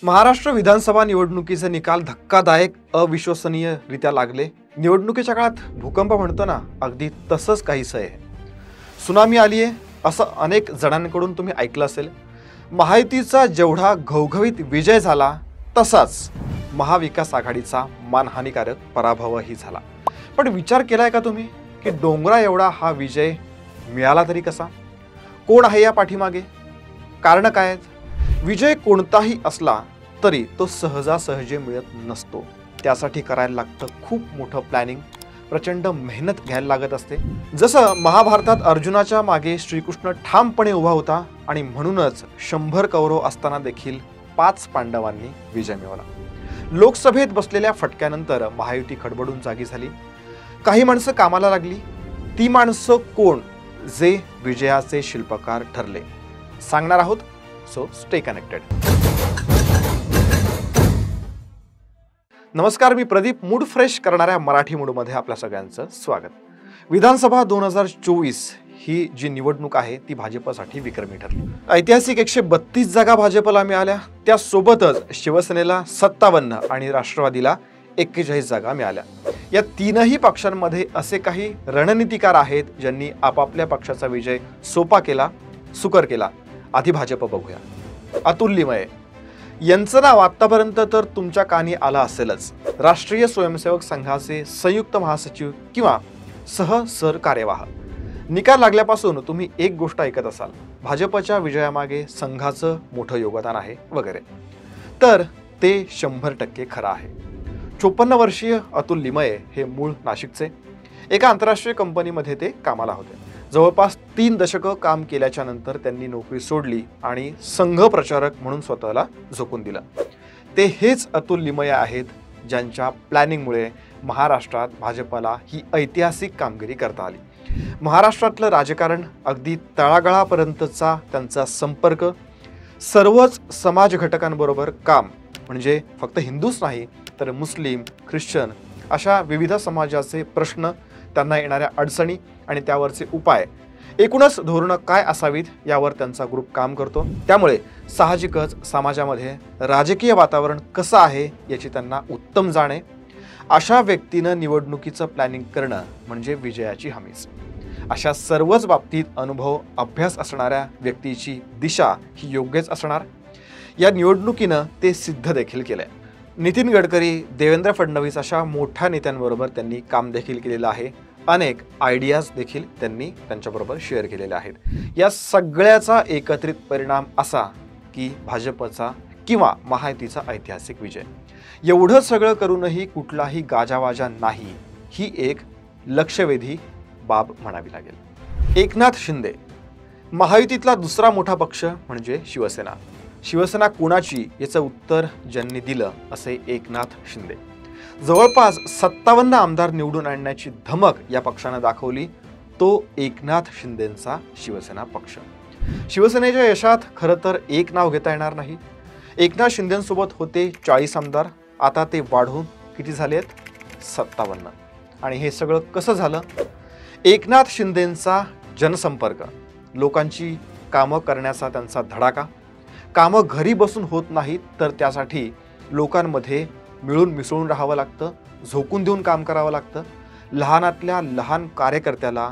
महाराष्ट्र विधानसभा निवडणुकीचे निकाल धक्कादायक अविश्वसनीयरित्या लागले। निवडणुकीच्या काळात भूकंप म्हणतो ना, अगदी तसंच काहीसं आहे। सुनामी आली आहे असं अनेक जणांकडून तुम्ही ऐकलं असेल। महायुतीचा जेवढा घवघवीत विजय झाला तसाच महाविकास आघाडीचा मानहानिकारक पराभवही झाला। पण विचार केलाय का तुम्ही की डोंगरा एवढा हा विजय मिळाला तरी कसा? कोण आहे या पाठीमागे? कारण काय आहेत? विजय कोणताही असला तरी तो सहजासहजी मिळत नसतो। त्यासाठी करायला लागतं खूप मोठं प्लॅनिंग, प्रचंड मेहनत घ्यायला लागत असते। जसं महाभारतात अर्जुनाच्या मागे श्रीकृष्ण ठामपणे उभा होता आणि म्हणूनच 100 कौरव असताना देखील 5 पांडवांनी विजय मिळवला। लोकसभेत बसलेल्या फटक्यानंतर महायुती खडबडून जागी झाली। काही माणसं कामाला लागली। ती माणसं कोण जे विजयाचे शिल्पकार ठरले सांगणार आहोत। So stay connected. नमस्कार, मी प्रदीप। मूड फ्रेश करणाऱ्या मराठी मूडमध्ये आपल्या सगळ्यांचं स्वागत। विधानसभा 2024 ही जी निवडणूक आहे ती भाजपसाठी विक्रमी ठरली। ऐतिहासिक 132 जागा भाजपला मिळाल्या। त्यासोबतच शिवसेनेला 57 आणि राष्ट्रवादीला 41 जागा मिळाल्या। या तीनही पक्षांमध्ये असे काही रणनीतिकार आहेत ज्यांनी आपापल्या पक्षाचा विजय सोपा केला, सुकर केला। आधी भाजप बघूया। अतुल लिमये यांचं नाव आतापर्यंत तर तुमच्या कानी आलं असेलच। राष्ट्रीय स्वयंसेवक संघाचे संयुक्त महासचिव किंवा सहसरकार्यवाह। निकाल लागल्यापासून तुम्ही एक गोष्ट ऐकत असाल, भाजपच्या विजयामागे संघाचं मोठं योगदान आहे वगैरे। तर ते 100% खरं आहे। 54 वर्षीय अतुल लिमये हे मूळ नाशिकचे। एका आंतरराष्ट्रीय कंपनीमध्ये ते कामाला होते। जवळपास 3 दशकं काम केल्याच्या नंतर त्यांनी नोकरी सोडली आणि संघ प्रचारक म्हणून स्वतःला झोकून दिलं। ते हेच अतुल लिमये आहेत ज्यांच्या प्लॅनिंगमुळे महाराष्ट्रात भाजपला ही ऐतिहासिक कामगिरी करता आली। महाराष्ट्रातलं राजकारण, अगदी तळागाळापर्यंतचा त्यांचा संपर्क, सर्वच समाज घटकांबरोबर काम, म्हणजे फक्त हिंदूच नाही तर मुस्लिम, ख्रिश्चन अशा विविध समाजाचे प्रश्न, त्यांना येणाऱ्या अडचणी आणि त्यावरचे उपाय, एकूणच धोरणं काय असावीत यावर त्यांचा ग्रुप काम करतो। त्यामुळे साहजिकच समाजामध्ये राजकीय वातावरण कसं आहे याची त्यांना उत्तम जाण आहे। अशा व्यक्तीनं निवडणुकीचं प्लॅनिंग करणं म्हणजे विजयाची हमीच। अशा सर्वच बाबतीत अनुभव, अभ्यास असणाऱ्या व्यक्तीची दिशा ही योग्यच असणार। या निवडणुकीनं ते सिद्ध देखील केलंय। नितीन गडकरी, देवेंद्र फडणवीस अशा मोठ्या नेत्यांबरोबर त्यांनी काम देखील केलेलं आहे। अनेक आयडियाज देखील त्यांनी त्यांच्याबरोबर शेअर केलेले आहेत। या सगळ्याचा एकत्रित परिणाम असा की भाजपचा किंवा महायुतीचा ऐतिहासिक विजय। एवढं सगळं करूनही कुठलाही गाजावाजा नाही, ही एक लक्षवेधी बाब म्हणावी लागेल। एकनाथ शिंदे, महायुतीतला दुसरा मोठा पक्ष म्हणजे शिवसेना। शिवसेना कोणाची याचं उत्तर ज्यांनी दिलं असे एकनाथ शिंदे। जवळपास 57 आमदार निवडून आणण्याची धमक या पक्षानं दाखवली, तो एकनाथ शिंदेंचा शिवसेना पक्ष। शिवसेनेच्या यशात खरं तर एक नाव घेता येणार नाही। एकनाथ शिंदेंसोबत होते 40 आमदार, आता ते वाढून किती झालेत? 57। आणि हे सगळं कसं झालं? एकनाथ शिंदेंचा जनसंपर्क, लोकांची कामं करण्याचा त्यांचा धडाका, कामं घरी बसून होत नाहीत तर त्यासाठी लोकांमध्ये मिळून मिसळून राहावं लागतं, झोकून देऊन काम करावं लागतं। लहानातल्या लहान कार्यकर्त्याला,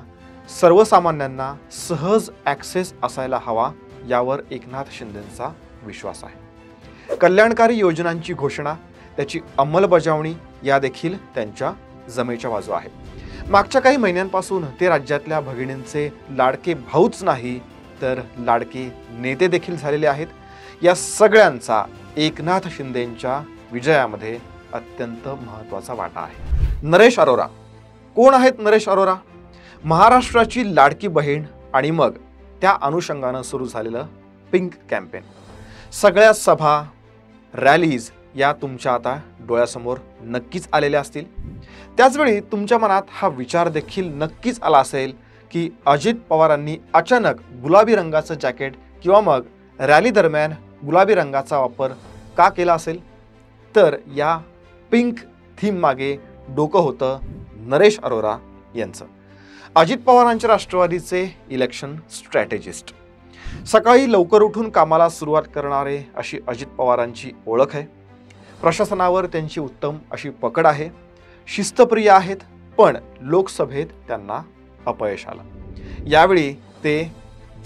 सर्वसामान्यांना सहज ॲक्सेस असायला हवा, यावर एकनाथ शिंदेंचा विश्वास आहे। कल्याणकारी योजनांची घोषणा, त्याची अंमलबजावणी या देखील त्यांच्या जमेच्या बाजू आहेत। मागच्या काही महिन्यांपासून ते राज्यातल्या भगिनींचे लाडके भाऊच नाही तर लाडके नेते देखील झालेले आहेत। या सगळ्यांचा एकनाथ शिंदेंच्या विजयामध्ये अत्यंत महत्त्वाचा वाटा आहे। नरेश अरोरा, कोण आहेत नरेश अरोरा? महाराष्ट्राची लाडकी बहीण आणि मग त्या अनुषंगानं सुरू झालेलं पिंक कॅम्पेन। सगळ्या सभा, रॅलीज या तुमच्या आता डोळ्यासमोर नक्कीच आलेल्या असतील। त्याचवेळी तुमच्या मनात हा विचार देखील नक्कीच आला असेल की अजित पवारांनी अचानक गुलाबी रंगाचं जॅकेट किंवा मग रॅली दरम्यान गुलाबी रंगाचा वापर का केला असेल? तर या पिंक थीम मागे डोकं होतं नरेश अरोरा यांचं। अजित पवारांच्या राष्ट्रवादीचे इलेक्शन स्ट्रॅटेजिस्ट। सकाळी लवकर उठून कामाला सुरुवात करणारे अशी अजित पवारांची ओळख आहे. प्रशासनावर त्यांची उत्तम अशी पकड आहे. शिस्तप्रिय आहेत, पण लोकसभेत त्यांना अपयश आलं. यावेळी ते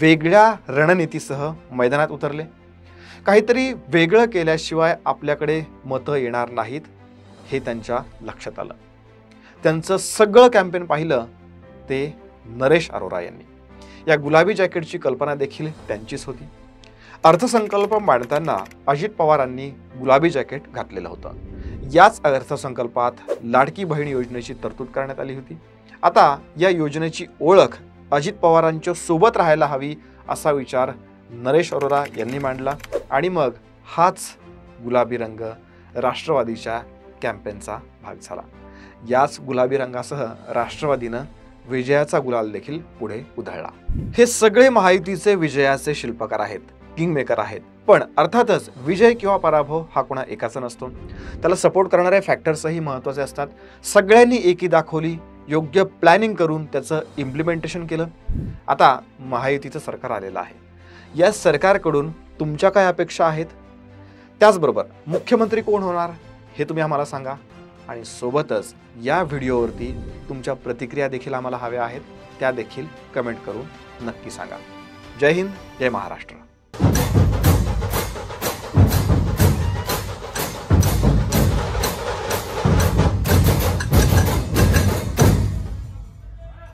वेगळ्या रणनीतीसह मैदानात उतरले. काहीतरी वेगळं केल्याशिवाय आपल्याकडे मतं येणार नाहीत हे त्यांच्या लक्षात आलं. त्यांचं सगळं कॅम्पेन पाहिलं ते नरेश अरोरा यांनी. या गुलाबी जॅकेटची कल्पना देखील त्यांचीच होती. अर्थसंकल्प मांडताना अजित पवारांनी गुलाबी जॅकेट घातलेलं होतं. याच अर्थसंकल्पात लाडकी बहीण योजनेची तरतूद करण्यात आली होती. आता या योजनेची ओळख अजित पवारांच्या सोबत राहायला हवी असा विचार नरेश अरोरा यांनी मांडला आणि मग हाच गुलाबी रंग राष्ट्रवादीच्या कॅम्पेनचा भाग झाला. याच गुलाबी रंगासह राष्ट्रवादीनं विजयाचा गुलाल देखील पुढे उधळला. हे सगळे महायुतीचे विजयाचे शिल्पकार आहेत, किंगमेकर आहेत. पण अर्थातच विजय किंवा पराभव हा कोणा एकाचा नसतो. त्याला सपोर्ट करणारे फॅक्टर्सही महत्त्वाचे असतात. सगळ्यांनी एकी दाखवली, योग्य प्लॅनिंग करून त्याचं इम्प्लिमेंटेशन केलं. आता महायुतीचं सरकार आलेलं आहे. या सरकारकडून तुमच्या काय अपेक्षा आहेत? त्याचबरोबर मुख्यमंत्री कोण होणार हे तुम्ही आम्हाला सांगा. आणि सोबतच या व्हिडिओवरती तुमच्या प्रतिक्रिया देखील आम्हाला हव्या आहेत. त्या देखील कमेंट करून नक्की सांगा. जय हिंद, जय महाराष्ट्र.